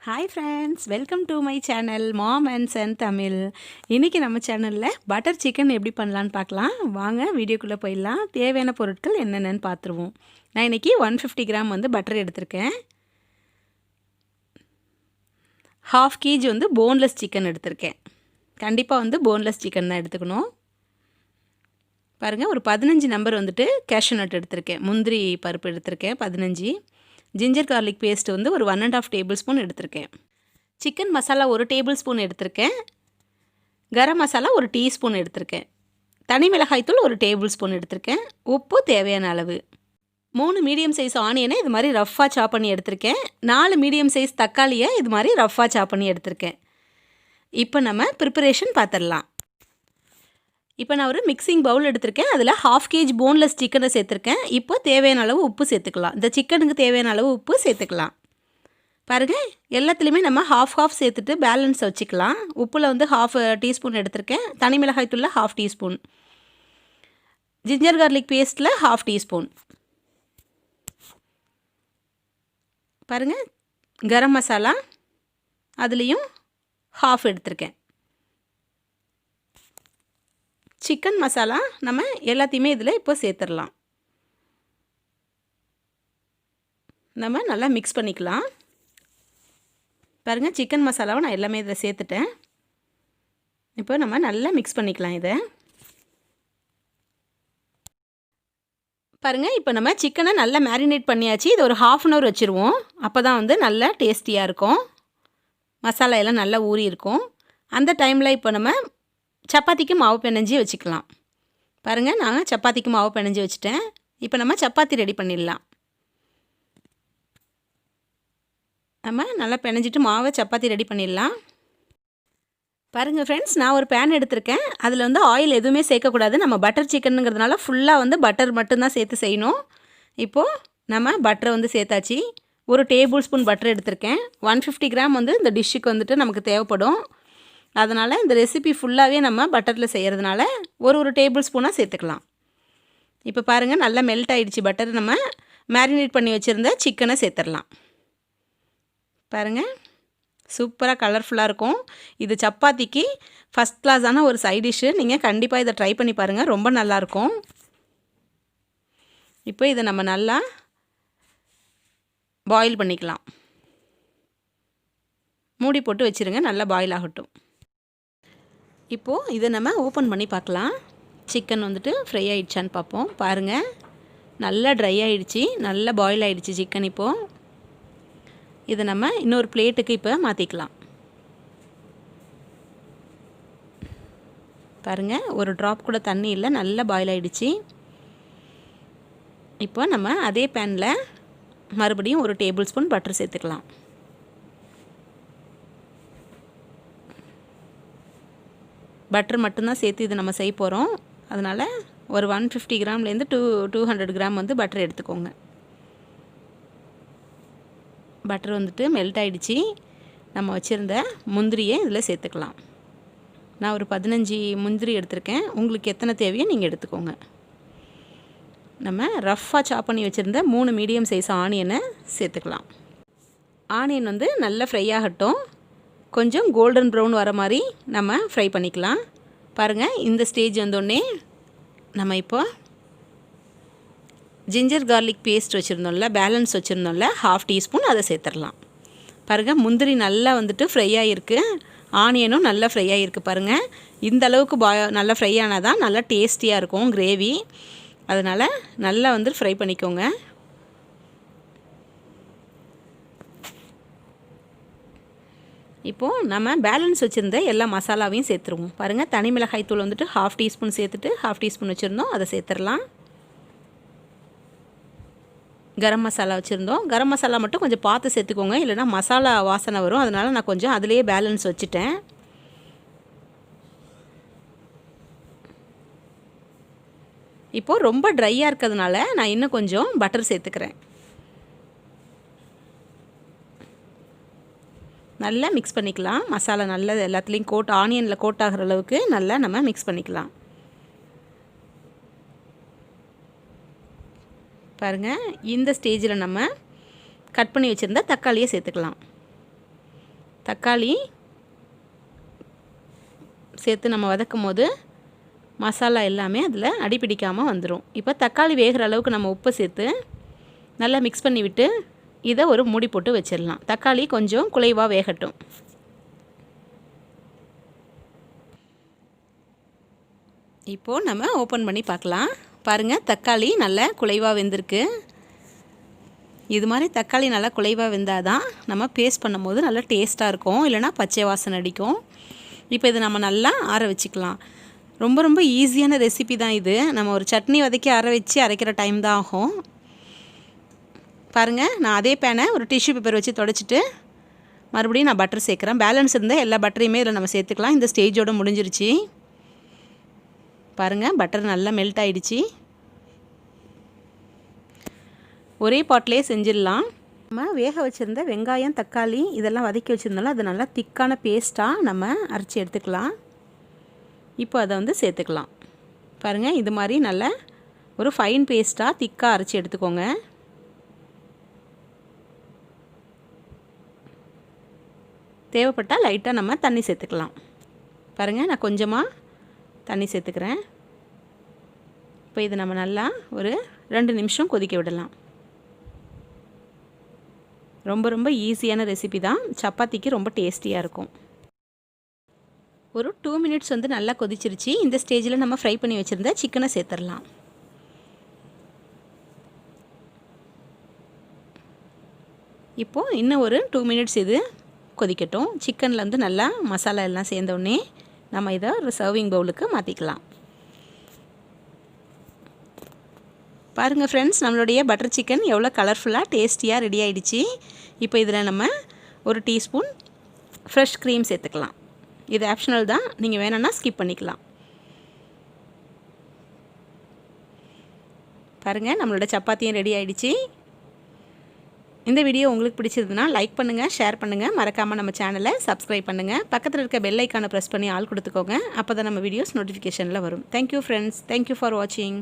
Hi friends, welcome to my channel mom and son Tamil. இன்றைக்கி நம்ம சேனலில் பட்டர் சிக்கன் எப்படி பண்ணலான்னு பார்க்கலாம். வாங்க வீடியோக்குள்ளே போயிடலாம். தேவையான பொருட்கள் என்னென்னு பார்த்துருவோம். நான் இன்றைக்கி 150 கிராம் பட்டர் எடுத்திருக்கேன். 1/2 kg போன்லெஸ் சிக்கன் எடுத்திருக்கேன். கண்டிப்பாக போன்லெஸ் சிக்கன் தான் எடுத்துக்கணும். பாருங்கள், ஒரு 15 நம்பர் கேஷ்யூ நட் எடுத்திருக்கேன். முந்திரி பருப்பு எடுத்திருக்கேன் 15. ஜிஞ்சர் கார்லிக் பேஸ்ட் ஒரு 1.5 டேபிள்ஸ்பூன் எடுத்திருக்கேன். சிக்கன் மசாலா 1 டேபிள்ஸ்பூன் எடுத்திருக்கேன். கரம் மசாலா 1 டீஸ்பூன் எடுத்திருக்கேன். தனி மிளகாய்த்தூள் 1 டேபிள்ஸ்பூன் எடுத்திருக்கேன். உப்பு தேவையான அளவு. 3 மீடியம் சைஸ் ஆனியனை இது மாதிரி ரஃப்பாக சாப் பண்ணி எடுத்திருக்கேன். 4 மீடியம் சைஸ் தக்காளியை இது மாதிரி ரஃப்பாக சாப் பண்ணி எடுத்திருக்கேன். இப்போ நம்ம ப்ரிப்பரேஷன் பார்த்துடலாம். இப்போ நான் ஒரு மிக்சிங் பவுல் எடுத்திருக்கேன். அதில் 1/2 kg போன்லெஸ் சிக்கனை சேர்த்துருக்கேன். இப்போ தேவையான அளவு உப்பு சேர்த்துக்கலாம். இந்த சிக்கனுக்கு தேவையான அளவு உப்பு சேர்த்துக்கலாம். பாருங்கள், எல்லாத்துலேயுமே நம்ம ஹாஃப் சேர்த்துட்டு பேலன்ஸ் வச்சுக்கலாம். உப்பில் 1/2 டீஸ்பூன் எடுத்திருக்கேன். தனி மிளகாய் தூளில் 1/2 டீஸ்பூன். ஜிஞ்சர் கார்லிக் பேஸ்ட்டில் 1/2 டீஸ்பூன். பாருங்கள், கரம் மசாலா அதுலேயும் 1/2 எடுத்திருக்கேன். சிக்கன் மசாலா நம்ம எல்லாத்தையுமே இதில் இப்போ சேர்த்துடலாம். நம்ம நல்லா மிக்ஸ் பண்ணிக்கலாம். பாருங்கள், சிக்கன் மசாலாவை நான் எல்லாமே இதில் சேர்த்துட்டேன். இப்போ நம்ம நல்லா மிக்ஸ் பண்ணிக்கலாம். இதை பாருங்கள், இப்போ நம்ம சிக்கனை நல்லா மேரினேட் பண்ணியாச்சு. இது ஒரு 1/2 hour வச்சுருவோம். அப்போ தான் நல்லா டேஸ்டியாக இருக்கும். மசாலா எல்லாம் நல்லா ஊறி இருக்கும். அந்த டைமில் இப்போ நம்ம சப்பாத்திக்கு மாவு பிணைஞ்சி வச்சுக்கலாம். பாருங்கள், நான் சப்பாத்திக்கு மாவு பிணைஞ்சி வச்சுட்டேன். இப்போ நம்ம சப்பாத்தி ரெடி பண்ணிடலாம். நம்ம நல்லா பிணைஞ்சிட்டு மாவை சப்பாத்தி ரெடி பண்ணிடலாம். பாருங்கள் ஃப்ரெண்ட்ஸ், நான் ஒரு பேன் எடுத்திருக்கேன். அதில் ஆயில் எதுவுமே சேர்க்கக்கூடாது. நம்ம பட்டர் சிக்கனுங்கிறதுனால ஃபுல்லாக பட்டர் மட்டும்தான் சேர்த்து செய்யணும். இப்போது நம்ம பட்டரை சேர்த்தாச்சு. 1 டேபிள்ஸ்பூன் பட்டர் எடுத்திருக்கேன். 150 கிராம் இந்த டிஷ்ஷுக்கு நமக்கு தேவைப்படும். அதனால் இந்த ரெசிபி ஃபுல்லாகவே நம்ம பட்டரில் செய்கிறதுனால ஒரு டேபிள் ஸ்பூனாக சேர்த்துக்கலாம். இப்போ பாருங்கள், நல்லா மெல்ட் ஆகிடுச்சு பட்டர். நம்ம மேரினேட் பண்ணி வச்சுருந்த சிக்கனை சேர்த்துடலாம். பாருங்கள், சூப்பராக கலர்ஃபுல்லாக இருக்கும். இது சப்பாத்திக்கு ஃபஸ்ட் கிளாஸான ஒரு சைட் டிஷ்ஷு. நீங்கள் கண்டிப்பாக இதை ட்ரை பண்ணி பாருங்கள், ரொம்ப நல்லாயிருக்கும். இப்போ இதை நம்ம நல்லா பாயில் பண்ணிக்கலாம். மூடி போட்டு வச்சுருங்க, நல்லா பாயில் ஆகட்டும். இப்போது இதை நம்ம ஓப்பன் பண்ணி பார்க்கலாம். சிக்கன் ஃப்ரை ஆகிடுச்சான்னு பார்ப்போம். பாருங்கள், நல்லா ட்ரை ஆகிடுச்சி, நல்லா பாயில் ஆகிடுச்சி சிக்கன். இப்போது இதை நம்ம இன்னொரு பிளேட்டுக்கு இப்போ மாற்றிக்கலாம். பாருங்கள், ஒரு ட்ராப் கூட தண்ணி இல்லை, நல்லா பாயில் ஆகிடுச்சி. இப்போ நம்ம அதே பேனில் மறுபடியும் 1 டேபிள்ஸ்பூன் பட்டர் சேர்த்துக்கலாம். பட்டர் மட்டும்தான் சேர்த்து இது நம்ம செய்ய போகிறோம். அதனால் ஒரு 150 கிராம்லேருந்து 200 கிராம் பட்டர் எடுத்துக்கோங்க. பட்டர் மெல்ட் ஆகிடுச்சி. நம்ம வச்சுருந்த முந்திரியை இதில் சேர்த்துக்கலாம். நான் ஒரு 15 முந்திரி எடுத்திருக்கேன். உங்களுக்கு எத்தனை தேவையோ நீங்கள் எடுத்துக்கோங்க. நம்ம ரஃப்பாக சாப் பண்ணி வச்சுருந்த 3 மீடியம் சைஸ் ஆனியனை சேர்த்துக்கலாம். ஆனியன் நல்லா ஃப்ரை ஆகட்டும். கொஞ்சம் கோல்டன் ப்ரௌன் வர மாதிரி நம்ம ஃப்ரை பண்ணிக்கலாம். பாருங்கள், இந்த ஸ்டேஜ் வந்தோடனே நம்ம இப்போ ஜிஞ்சர் கார்லிக் பேஸ்ட் வச்சுருந்தோம்ல, பேலன்ஸ் வச்சுருந்தோம்ல 1/2 டீஸ்பூன், அதை சேர்த்துடலாம். பாருங்கள், முந்திரி நல்லா ஃப்ரை ஆகிருக்கு. ஆனியனும் நல்லா ஃப்ரை ஆகிருக்கு. பாருங்கள், இந்த அளவுக்கு நல்லா ஃப்ரை ஆனால் தான் நல்லா டேஸ்டியாக இருக்கும் கிரேவி. அதனால் நல்லா ஃப்ரை பண்ணிக்கோங்க. இப்போது நம்ம பேலன்ஸ் வச்சுருந்த எல்லா மசாலாவையும் சேர்த்துருவோம். பாருங்கள், தனி மிளகாய் தூள் 1/2 டீஸ்பூன் சேர்த்துட்டு 1/2 டீஸ்பூன் வச்சுருந்தோம், அதை சேர்த்துடலாம். கரம் மசாலா வச்சுருந்தோம். கரம் மசாலா மட்டும் கொஞ்சம் பார்த்து சேர்த்துக்கோங்க, இல்லைனா மசாலா வாசனை வரும். அதனால் நான் கொஞ்சம் அதிலேயே பேலன்ஸ் வச்சுட்டேன். இப்போது ரொம்ப ட்ரையாக இருக்கிறதுனால நான் இன்னும் கொஞ்சம் பட்டர் சேர்த்துக்கிறேன். நல்லா மிக்ஸ் பண்ணிக்கலாம். மசாலா நல்லா எல்லாத்துலேயும் ஆனியனில் கோட் ஆகிற அளவுக்கு நல்லா நம்ம மிக்ஸ் பண்ணிக்கலாம். பாருங்கள், இந்த ஸ்டேஜில் நம்ம கட் பண்ணி வச்சுருந்தா தக்காளியை சேர்த்துக்கலாம். தக்காளி சேர்த்து நம்ம வதக்கும் போது மசாலா எல்லாமே அதில் அடிப்பிடிக்காமல் வந்துடும். இப்போ தக்காளி வேகிற அளவுக்கு நம்ம உப்பு சேர்த்து நல்லா மிக்ஸ் பண்ணி விட்டு இதை ஒரு மூடி போட்டு வச்சிடலாம். தக்காளி கொஞ்சம் குலைவாக வேகட்டும். இப்போது நம்ம ஓப்பன் பண்ணி பார்க்கலாம். பாருங்கள், தக்காளி நல்லா குலைவாக வெந்திருக்கு. இது மாதிரி தக்காளி நல்லா குலைவாக வெந்தால் தான் நம்ம பேஸ்ட் பண்ணும்போது நல்லா டேஸ்ட்டாக இருக்கும், இல்லைனா பச்சை வாசனை அடிக்கும். இப்போ இதை நம்ம நல்லா ஆற வச்சுக்கலாம். ரொம்ப ரொம்ப ஈஸியான ரெசிபி தான் இது. நம்ம ஒரு சட்னி வதக்கி அரைக்கிற டைம் தான் ஆகும். பாருங்கள், நான் அதே பேனை ஒரு டிஷ்யூ பேப்பர் வச்சு தொடச்சிட்டு மறுபடியும் நான் பட்டர் சேர்க்குறேன். பேலன்ஸ் இருந்தால் எல்லா பட்டரையுமே இதில் நம்ம சேர்த்துக்கலாம். இந்த ஸ்டேஜோடு முடிஞ்சிருச்சு. பாருங்கள், பட்டர் நல்லா மெல்ட் ஆகிடுச்சு. ஒரே பாட்லேயே செஞ்சிடலாம். நம்ம வேக வச்சுருந்த வெங்காயம், தக்காளி இதெல்லாம் வதக்கி வச்சுருந்தாலும் அது நல்லா திக்கான பேஸ்ட்டாக நம்ம அரைச்சி எடுத்துக்கலாம். இப்போ அதை வந்து சேர்த்துக்கலாம். பாருங்கள், இது மாதிரி நல்ல ஒரு ஃபைன் பேஸ்ட்டாக திக்காக அரைச்சி எடுத்துக்கோங்க. தேவைப்பட்டால் லைட்டாக நம்ம தண்ணி சேர்த்துக்கலாம். பாருங்கள், நான் கொஞ்சமாக தண்ணி சேர்த்துக்கிறேன். இப்போ இது நம்ம நல்லா ஒரு 2 நிமிஷம் கொதிக்க விடலாம். ரொம்ப ரொம்ப ஈஸியான ரெசிபி தான். சப்பாத்திக்கு ரொம்ப டேஸ்டியாக இருக்கும். ஒரு 2 மினிட்ஸ் வந்து நல்லா கொதிச்சிருச்சு. இந்த ஸ்டேஜில் நம்ம ஃப்ரை பண்ணி வச்சுருந்த சிக்கனை சேர்த்துடலாம். இப்போது இன்னும் ஒரு 2 மினிட்ஸ் இது கொதிக்கட்டும். சிக்கனில் வந்து நல்லா மசாலா எல்லாம் சேர்ந்தோடனே நம்ம இதை ஒரு சர்விங் பவுலுக்கு மாற்றிக்கலாம். பாருங்கள் ஃப்ரெண்ட்ஸ், நம்மளுடைய பட்டர் சிக்கன் எவ்வளோ கலர்ஃபுல்லாக டேஸ்டியாக ரெடி ஆகிடுச்சு. இப்போ இதில் நம்ம ஒரு டீஸ்பூன் ஃப்ரெஷ் க்ரீம் சேர்த்துக்கலாம். இது ஆப்ஷனல் தான், நீங்கள் வேணும்னா ஸ்கிப் பண்ணிக்கலாம். பாருங்கள், நம்மளோட சப்பாத்தியும் ரெடி ஆகிடுச்சு. இந்த வீடியோ உங்களுக்கு பிடிச்சிருந்துன்னா லைக் பண்ணுங்கள், ஷேர் பண்ணுங்கள், மறக்காமல் நம்ம சேனலை சப்ஸ்கிரைப் பண்ணுங்கள். பக்கத்தில் இருக்க பெல் ஐக்கானை ப்ரெஸ் பண்ணி ஆல் கொடுத்துக்கோங்க. அப்போ தான் நம்ம வீடியோஸ் நோட்டிஃபிகேஷனில் வரும். தேங்க்யூ ஃப்ரெண்ட்ஸ், தேங்க்யூ ஃபார் வாட்சிங்.